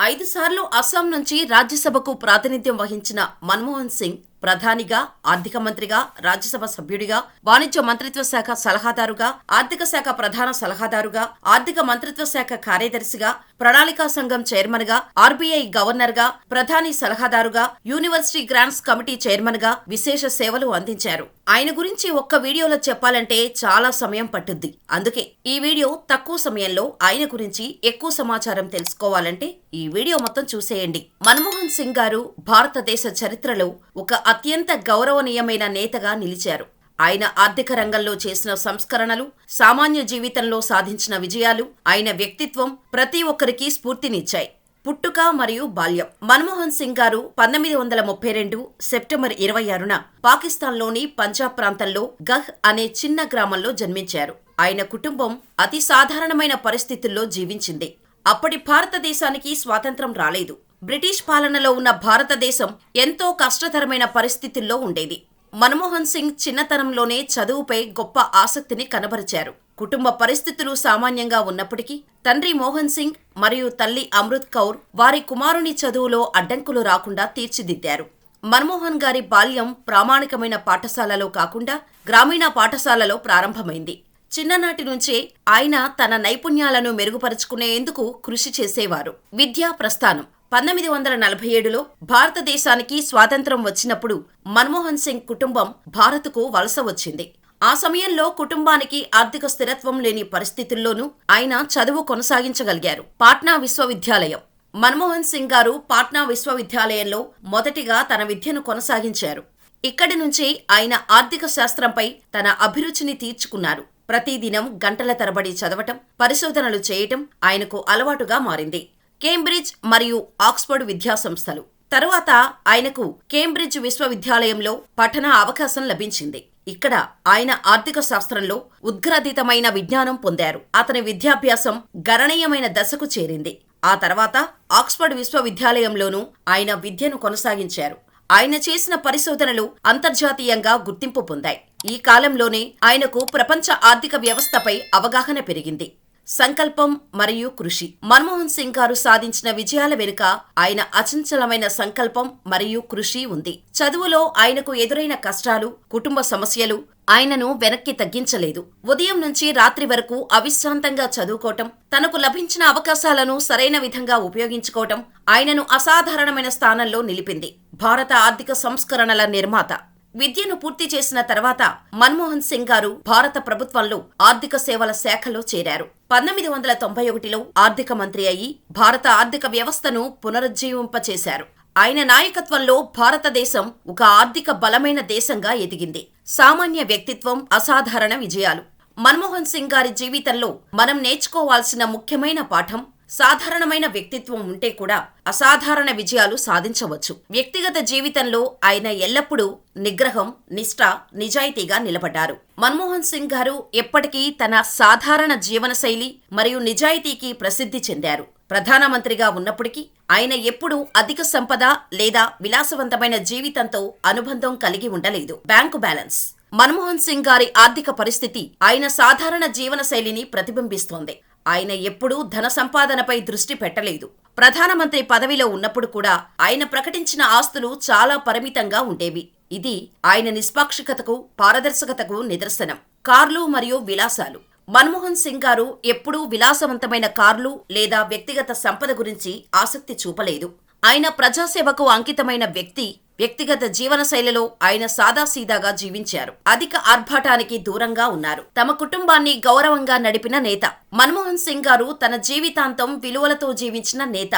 5 సార్లు అస్సాం నుంచి రాజ్యసభకు ప్రాతినిధ్యం వహించిన మన్మోహన్ సింగ్ ప్రధానిగా, ఆర్థిక మంత్రిగా, రాజ్యసభ సభ్యుడిగా, వాణిజ్య మంత్రిత్వ శాఖ సలహాదారుగా, ఆర్థిక శాఖ ప్రధాన సలహాదారుగా, ఆర్థిక మంత్రిత్వ శాఖ కార్యదర్శిగా, ప్రణాళికా సంఘం చైర్మన్ గా, ఆర్బీఐ గవర్నర్ గా, ప్రధాని సలహాదారుగా, యూనివర్సిటీ గ్రాంట్స్ కమిటీ చైర్మన్ గా విశేష సేవలు అందించారు. ఆయన గురించి ఒక్క వీడియోలో చెప్పాలంటే చాలా సమయం పట్టుద్ది. అందుకే ఈ వీడియో తక్కువ సమయంలో ఆయన గురించి ఎక్కువ సమాచారం తెలుసుకోవాలంటే ఈ వీడియో మొత్తం చూసేయండి. మన్మోహన్ సింగ్ గారు భారతదేశ చరిత్రలో ఒక అత్యంత గౌరవనీయమైన నేతగా నిలిచారు. ఆయన ఆర్థిక రంగంలో చేసిన సంస్కరణలు, సామాన్య జీవితంలో సాధించిన విజయాలు, ఆయన వ్యక్తిత్వం ప్రతి ఒక్కరికి స్ఫూర్తినిచ్చాయి. పుట్టుక మరియు బాల్యం. మన్మోహన్ సింగ్ గారు 1932 సెప్టెంబర్ 26న పాకిస్తాన్లోని పంజాబ్ ప్రాంతంలో గహ్ అనే చిన్న గ్రామంలో జన్మించారు. ఆయన కుటుంబం అతి సాధారణమైన పరిస్థితుల్లో జీవించింది. అప్పటి భారతదేశానికి స్వాతంత్రం రాలేదు. బ్రిటిష్ పాలనలో ఉన్న భారతదేశం ఎంతో కష్టతరమైన పరిస్థితుల్లో ఉండేది. మన్మోహన్ సింగ్ చిన్నతనంలోనే చదువుపై గొప్ప ఆసక్తిని కనబరిచారు. కుటుంబ పరిస్థితులు సామాన్యంగా ఉన్నప్పటికీ తండ్రి మోహన్ సింగ్ మరియు తల్లి అమృత్ కౌర్ వారి కుమారుని చదువులో అడ్డంకులు రాకుండా తీర్చిదిద్దారు. మన్మోహన్ గారి బాల్యం ప్రామాణికమైన పాఠశాలలో కాకుండా గ్రామీణ పాఠశాలలో ప్రారంభమైంది. చిన్ననాటి నుంచే ఆయన తన నైపుణ్యాలను మెరుగుపరుచుకునేందుకు కృషి చేసేవారు. విద్యా ప్రస్థానం. 1947లో భారతదేశానికి స్వాతంత్రం వచ్చినప్పుడు మన్మోహన్ సింగ్ కుటుంబం భారత్కు వలస వచ్చింది. ఆ సమయంలో కుటుంబానికి ఆర్థిక స్థిరత్వం లేని పరిస్థితుల్లోనూ ఆయన చదువు కొనసాగించగలిగారు. పాట్నా విశ్వవిద్యాలయం. మన్మోహన్ సింగ్ గారు పాట్నా విశ్వవిద్యాలయంలో మొదటిగా తన విద్యను కొనసాగించారు. ఇక్కడి నుంచి ఆయన ఆర్థిక శాస్త్రంపై తన అభిరుచిని తీర్చుకున్నారు. ప్రతిదినం గంటల తరబడి చదవటం, పరిశోధనలు చేయటం ఆయనకు అలవాటుగా మారింది. కేంబ్రిడ్జ్ మరియు ఆక్స్ఫర్డ్ విద్యాసంస్థలు. తరువాత ఆయనకు కేంబ్రిడ్జ్ విశ్వవిద్యాలయంలో పఠన అవకాశం లభించింది. ఇక్కడ ఆయన ఆర్థిక శాస్త్రంలో ఉద్గ్రదితమైన విజ్ఞానం పొందారు. అతని విద్యాభ్యాసం గణనీయమైన దశకు చేరింది. ఆ తర్వాత ఆక్స్ఫర్డ్ విశ్వవిద్యాలయంలోనూ ఆయన విద్యను కొనసాగించారు. ఆయన చేసిన పరిశోధనలు అంతర్జాతీయంగా గుర్తింపు పొందాయి. ఈ కాలంలోనే ఆయనకు ప్రపంచ ఆర్థిక వ్యవస్థపై అవగాహన పెరిగింది. సంకల్పం మరియు కృషి. మన్మోహన్ సింగ్ గారు సాధించిన విజయాల వెనుక ఆయన అచంచలమైన సంకల్పం మరియు కృషి ఉంది. చదువులో ఆయనకు ఎదురైన కష్టాలు, కుటుంబ సమస్యలు ఆయనను వెనక్కి తగ్గించలేదు. ఉదయం నుంచి రాత్రి వరకు అవిశ్రాంతంగా చదువుకోవటం, తనకు లభించిన అవకాశాలను సరైన విధంగా ఉపయోగించుకోవటం ఆయనను అసాధారణమైన స్థానంలో నిలిపింది. భారత ఆర్థిక సంస్కరణల నిర్మాత. విద్యను పూర్తి చేసిన తర్వాత మన్మోహన్ సింగ్ గారు భారత ప్రభుత్వంలో ఆర్థిక సేవల శాఖలో చేరారు. 1991లో ఆర్థిక మంత్రి అయి భారత ఆర్థిక వ్యవస్థను పునరుజ్జీవింపచేశారు. ఆయన నాయకత్వంలో భారతదేశం ఒక ఆర్థిక బలమైన దేశంగా ఎదిగింది. సామాన్య వ్యక్తిత్వం, అసాధారణ విజయాలు. మన్మోహన్ సింగ్ గారి జీవితంలో మనం నేర్చుకోవాల్సిన ముఖ్యమైన పాఠం, సాధారణమైన వ్యక్తిత్వం ఉంటే కూడా అసాధారణ విజయాలు సాధించవచ్చు. వ్యక్తిగత జీవితంలో ఆయన ఎల్లప్పుడూ నిగ్రహం, నిష్ఠ, నిజాయితీగా నిలబడ్డారు. మన్మోహన్ సింగ్ గారు ఎప్పటికీ తన సాధారణ జీవనశైలి మరియు నిజాయితీకి ప్రసిద్ధి చెందారు. ప్రధానమంత్రిగా ఉన్నప్పటికీ ఆయన ఎప్పుడూ అధిక సంపద లేదా విలాసవంతమైన జీవితంతో అనుబంధం కలిగి ఉండలేదు. Bank balance. మన్మోహన్ సింగ్ గారి ఆర్థిక పరిస్థితి ఆయన సాధారణ జీవనశైలిని ప్రతిబింబిస్తోంది. ఆయన ఎప్పుడూ ధన సంపాదనపై దృష్టి పెట్టలేదు. ప్రధానమంత్రి పదవిలో ఉన్నప్పుడు కూడా ఆయన ప్రకటించిన ఆస్తులు చాలా పరిమితంగా ఉండేవి. ఇది ఆయన నిష్పాక్షికతకు, పారదర్శకతకు నిదర్శనం. కార్లు మరియు విలాసాలు. మన్మోహన్ సింగ్ గారు ఎప్పుడూ విలాసవంతమైన కార్లు లేదా వ్యక్తిగత సంపద గురించి ఆసక్తి చూపలేదు. ఆయన ప్రజాసేవకు అంకితమైన వ్యక్తి. వ్యక్తిగత జీవనశైలిలో ఆయన సాదాసీదాగా జీవించారు. అధిక ఆర్భాటానికి దూరంగా ఉన్నారు. తమ కుటుంబాన్ని గౌరవంగా నడిపిన నేత. మన్మోహన్ సింగ్ గారు తన జీవితాంతం విలువలతో జీవించిన నేత.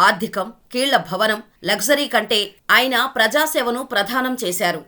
ఆర్థికం, కీళ్ల భవనం, లగ్జరీ కంటే ఆయన ప్రజాసేవను ప్రధానం చేశారు.